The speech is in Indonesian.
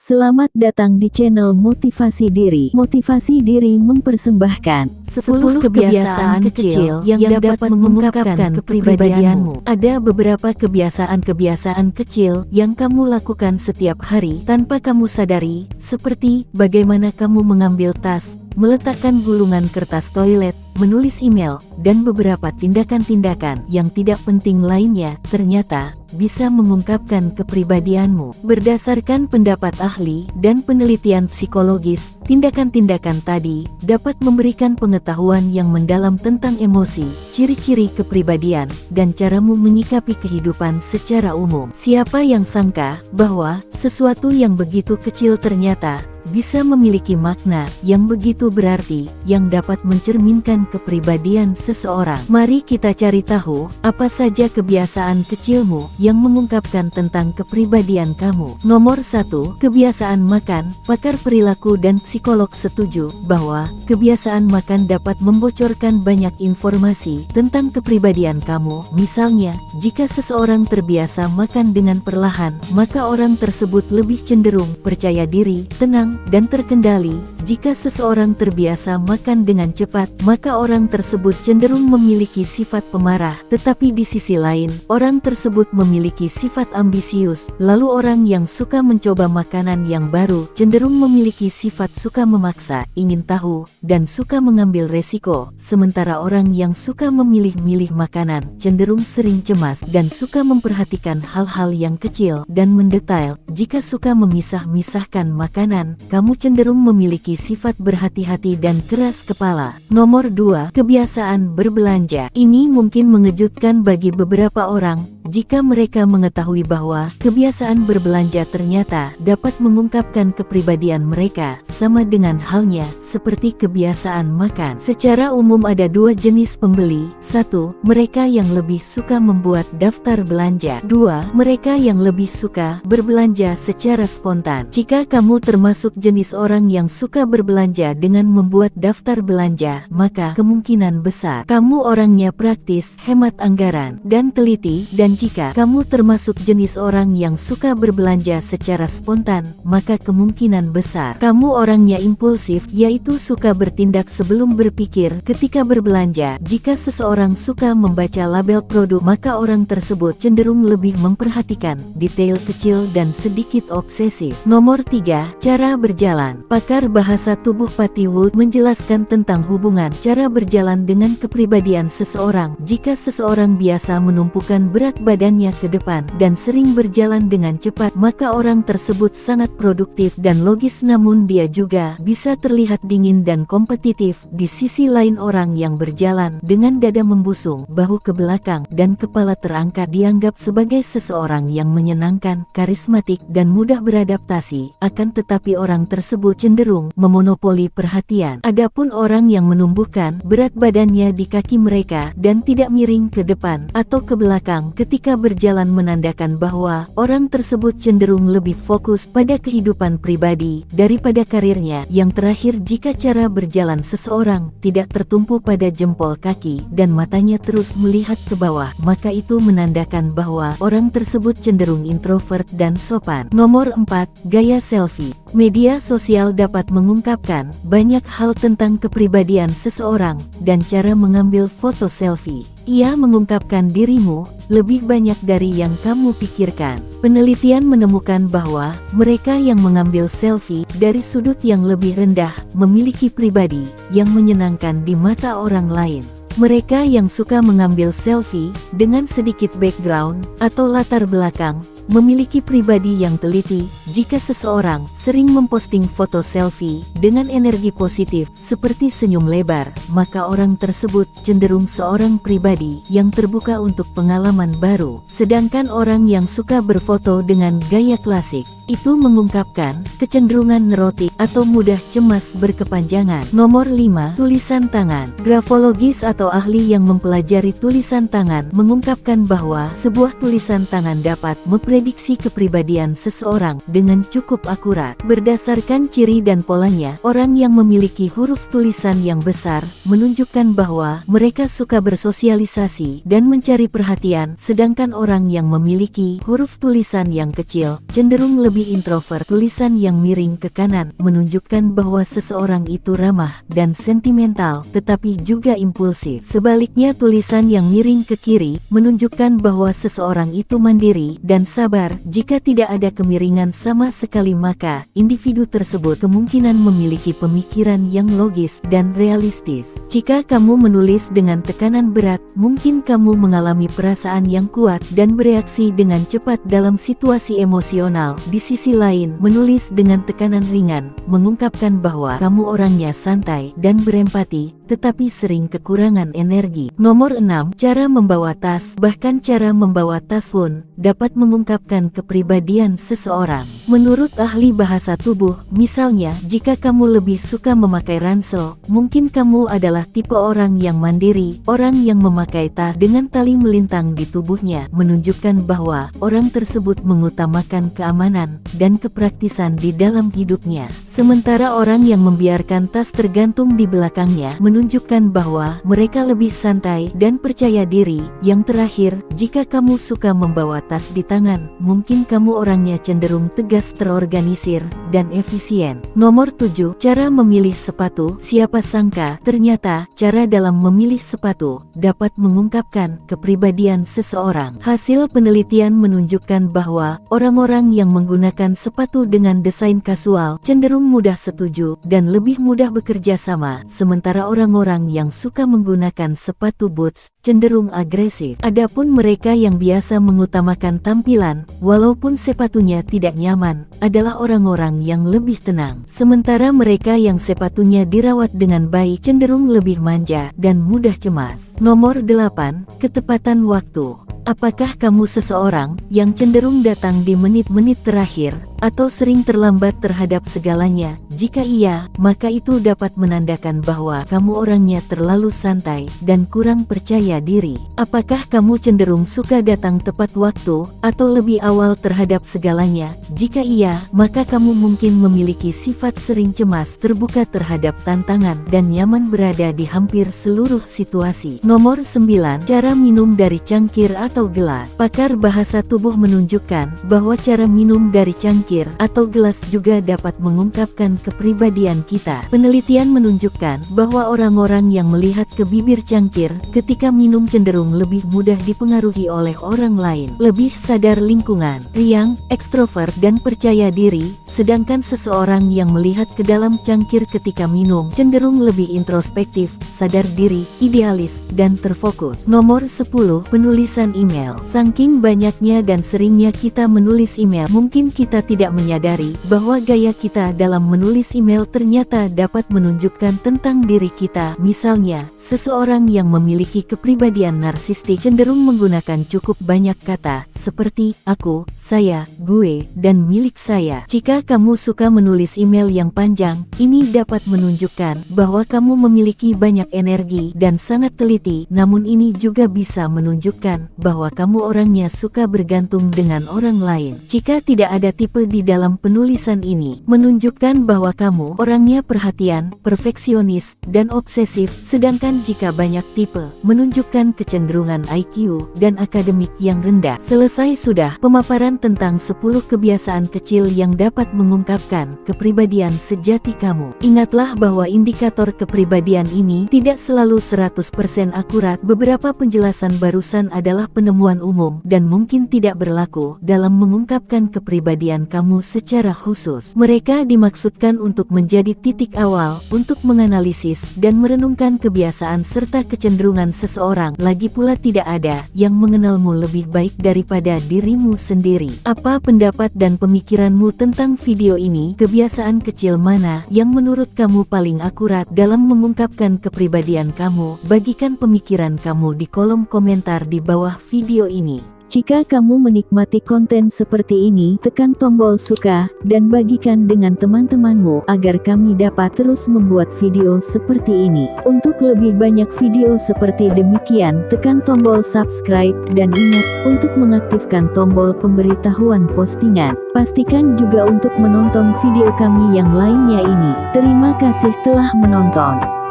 Selamat datang di channel Motivasi Diri. Motivasi Diri mempersembahkan 10 kebiasaan kecil yang dapat mengungkapkan kepribadianmu. Ada beberapa kebiasaan-kebiasaan kecil yang kamu lakukan setiap hari tanpa kamu sadari, seperti bagaimana kamu mengambil tas, meletakkan gulungan kertas toilet, menulis email, dan beberapa tindakan-tindakan yang tidak penting lainnya ternyata bisa mengungkapkan kepribadianmu. Berdasarkan pendapat ahli dan penelitian psikologis, tindakan-tindakan tadi dapat memberikan pengetahuan yang mendalam tentang emosi, ciri-ciri kepribadian, dan caramu menyikapi kehidupan secara umum. Siapa yang sangka bahwa sesuatu yang begitu kecil ternyata bisa memiliki makna yang begitu berarti yang dapat mencerminkan kepribadian seseorang. Mari kita cari tahu apa saja kebiasaan kecilmu yang mengungkapkan tentang kepribadian kamu. Nomor 1, kebiasaan makan. Pakar perilaku dan psikolog setuju bahwa kebiasaan makan dapat membocorkan banyak informasi tentang kepribadian kamu. Misalnya, jika seseorang terbiasa makan dengan perlahan, maka orang tersebut lebih cenderung percaya diri, tenang, dan terkendali. Jika seseorang terbiasa makan dengan cepat, maka orang tersebut cenderung memiliki sifat pemarah. Tetapi di sisi lain, orang tersebut memiliki sifat ambisius. Lalu orang yang suka mencoba makanan yang baru cenderung memiliki sifat suka memaksa, ingin tahu, dan suka mengambil resiko. Sementara orang yang suka memilih-milih makanan cenderung sering cemas dan suka memperhatikan hal-hal yang kecil dan mendetail. Jika suka memisah-misahkan makanan, kamu cenderung memiliki sifat berhati-hati dan keras kepala. Nomor 2, kebiasaan berbelanja. Ini mungkin mengejutkan bagi beberapa orang jika mereka mengetahui bahwa kebiasaan berbelanja ternyata dapat mengungkapkan kepribadian mereka, sama dengan halnya seperti kebiasaan makan. Secara umum ada dua jenis pembeli. 1, mereka yang lebih suka membuat daftar belanja. 2, mereka yang lebih suka berbelanja secara spontan. Jika kamu termasuk jenis orang yang suka berbelanja dengan membuat daftar belanja, maka kemungkinan besar kamu orangnya praktis, hemat anggaran, dan teliti. Dan jika kamu termasuk jenis orang yang suka berbelanja secara spontan, maka kemungkinan besar kamu orangnya impulsif, yaitu suka bertindak sebelum berpikir ketika berbelanja. Jika seseorang suka membaca label produk, maka orang tersebut cenderung lebih memperhatikan detail kecil dan sedikit obsesif. Nomor 3, cara berjalan. Pakar bahasa tubuh Patty Wood menjelaskan tentang hubungan cara berjalan dengan kepribadian seseorang. Jika seseorang biasa menumpukan berat badannya ke depan dan sering berjalan dengan cepat, maka orang tersebut sangat produktif dan logis, namun dia juga bisa terlihat dingin dan kompetitif. Di sisi lain, orang yang berjalan dengan dada membusung, bahu ke belakang, dan kepala terangkat dianggap sebagai seseorang yang menyenangkan, karismatik, dan mudah beradaptasi. Akan tetapi orang tersebut cenderung memonopoli perhatian. Adapun orang yang menumbuhkan berat badannya di kaki mereka dan tidak miring ke depan atau ke belakang ketika berjalan menandakan bahwa orang tersebut cenderung lebih fokus pada kehidupan pribadi daripada karirnya. Yang terakhir, jika cara berjalan seseorang tidak tertumpu pada jempol kaki dan matanya terus melihat ke bawah, maka itu menandakan bahwa orang tersebut cenderung introvert dan sopan. Nomor 4, gaya selfie. Media sosial dapat mengungkapkan banyak hal tentang kepribadian seseorang dan cara mengambil foto selfie. Ia mengungkapkan dirimu lebih banyak dari yang kamu pikirkan. Penelitian menemukan bahwa mereka yang mengambil selfie dari sudut yang lebih rendah memiliki pribadi yang menyenangkan di mata orang lain. Mereka yang suka mengambil selfie dengan sedikit background atau latar belakang memiliki pribadi yang teliti. Jika seseorang sering memposting foto selfie dengan energi positif seperti senyum lebar, maka orang tersebut cenderung seorang pribadi yang terbuka untuk pengalaman baru. Sedangkan orang yang suka berfoto dengan gaya klasik itu mengungkapkan kecenderungan neurotik atau mudah cemas berkepanjangan. Nomor 5, tulisan tangan. Grafologis atau ahli yang mempelajari tulisan tangan mengungkapkan bahwa sebuah tulisan tangan dapat memprediksi kepribadian seseorang dengan cukup akurat. Berdasarkan ciri dan polanya, orang yang memiliki huruf tulisan yang besar menunjukkan bahwa mereka suka bersosialisasi dan mencari perhatian, sedangkan orang yang memiliki huruf tulisan yang kecil cenderung lebih lebih introvert. Tulisan yang miring ke kanan menunjukkan bahwa seseorang itu ramah dan sentimental, tetapi juga impulsif. Sebaliknya, tulisan yang miring ke kiri menunjukkan bahwa seseorang itu mandiri dan sabar. Jika tidak ada kemiringan sama sekali, maka individu tersebut kemungkinan memiliki pemikiran yang logis dan realistis. Jika kamu menulis dengan tekanan berat, mungkin kamu mengalami perasaan yang kuat dan bereaksi dengan cepat dalam situasi emosional. Di sisi lain, menulis dengan tekanan ringan mengungkapkan bahwa kamu orangnya santai dan berempati, tetapi sering kekurangan energi. Nomor 6. Cara membawa tas. Bahkan cara membawa tas pun dapat mengungkapkan kepribadian seseorang. Menurut ahli bahasa tubuh, misalnya, jika kamu lebih suka memakai ransel, mungkin kamu adalah tipe orang yang mandiri. Orang yang memakai tas dengan tali melintang di tubuhnya menunjukkan bahwa orang tersebut mengutamakan keamanan dan kepraktisan di dalam hidupnya. Sementara orang yang membiarkan tas tergantung di belakangnya menunjukkan bahwa mereka lebih santai dan percaya diri. Yang terakhir, jika kamu suka membawa tas di tangan, mungkin kamu orangnya cenderung tegas, terorganisir, dan efisien. Nomor 7. Cara memilih sepatu. Siapa sangka, ternyata, cara dalam memilih sepatu dapat mengungkapkan kepribadian seseorang. Hasil penelitian menunjukkan bahwa orang-orang yang menggunakan sepatu dengan desain kasual cenderung mudah setuju dan lebih mudah bekerja sama, sementara orang-orang yang suka menggunakan sepatu boots cenderung agresif. Adapun mereka yang biasa mengutamakan tampilan, walaupun sepatunya tidak nyaman, adalah orang-orang yang lebih tenang. Sementara mereka yang sepatunya dirawat dengan baik cenderung lebih manja dan mudah cemas. Nomor 8. Ketepatan waktu. Apakah kamu seseorang yang cenderung datang di menit-menit terakhir atau sering terlambat terhadap segalanya? Jika iya, maka itu dapat menandakan bahwa kamu orangnya terlalu santai dan kurang percaya diri. Apakah kamu cenderung suka datang tepat waktu atau lebih awal terhadap segalanya? Jika iya, maka kamu mungkin memiliki sifat sering cemas, terbuka terhadap tantangan, dan nyaman berada di hampir seluruh situasi. Nomor 9. Cara minum dari cangkir atau gelas. Pakar bahasa tubuh menunjukkan bahwa cara minum dari cangkir atau gelas juga dapat mengungkapkan kepribadian kita. Penelitian menunjukkan bahwa orang-orang yang melihat ke bibir cangkir ketika minum cenderung lebih mudah dipengaruhi oleh orang lain, lebih sadar lingkungan, riang, ekstrovert, dan percaya diri, sedangkan seseorang yang melihat ke dalam cangkir ketika minum cenderung lebih introspektif, sadar diri, idealis, dan terfokus. Nomor 10. Penulisan email. Saking banyaknya dan seringnya kita menulis email, mungkin kita tidak menyadari bahwa gaya kita dalam menulis email ternyata dapat menunjukkan tentang diri kita. Misalnya, seseorang yang memiliki kepribadian narsistik cenderung menggunakan cukup banyak kata seperti aku, saya, gue, dan milik saya. Jika kamu suka menulis email yang panjang, ini dapat menunjukkan bahwa kamu memiliki banyak energi dan sangat teliti. Namun ini juga bisa menunjukkan bahwa kamu orangnya suka bergantung dengan orang lain. Jika tidak ada tipe di dalam penulisan ini, menunjukkan bahwa kamu orangnya perhatian, perfeksionis, dan obsesif. Sedangkan jika banyak tipe, menunjukkan kecenderungan IQ dan akademik yang rendah. Selesai sudah pemaparan tentang 10 kebiasaan kecil yang dapat mengungkapkan kepribadian sejati kamu. Ingatlah bahwa indikator kepribadian ini tidak selalu 100% akurat. Beberapa penjelasan barusan adalah penemuan umum dan mungkin tidak berlaku dalam mengungkapkan kepribadian kamu secara khusus. Mereka dimaksudkan untuk menjadi titik awal untuk menganalisis dan merenungkan kebiasaan serta kecenderungan seseorang. Lagi pula tidak ada yang mengenalmu lebih baik daripada dirimu sendiri. Apa pendapat dan pemikiranmu tentang video ini? Kebiasaan kecil mana yang menurut kamu paling akurat dalam mengungkapkan kepribadian kamu? Bagikan pemikiran kamu di kolom komentar di bawah video ini. Jika kamu menikmati konten seperti ini, tekan tombol suka dan bagikan dengan teman-temanmu agar kami dapat terus membuat video seperti ini. Untuk lebih banyak video seperti demikian, tekan tombol subscribe dan ingat untuk mengaktifkan tombol pemberitahuan postingan. Pastikan juga untuk menonton video kami yang lainnya ini. Terima kasih telah menonton.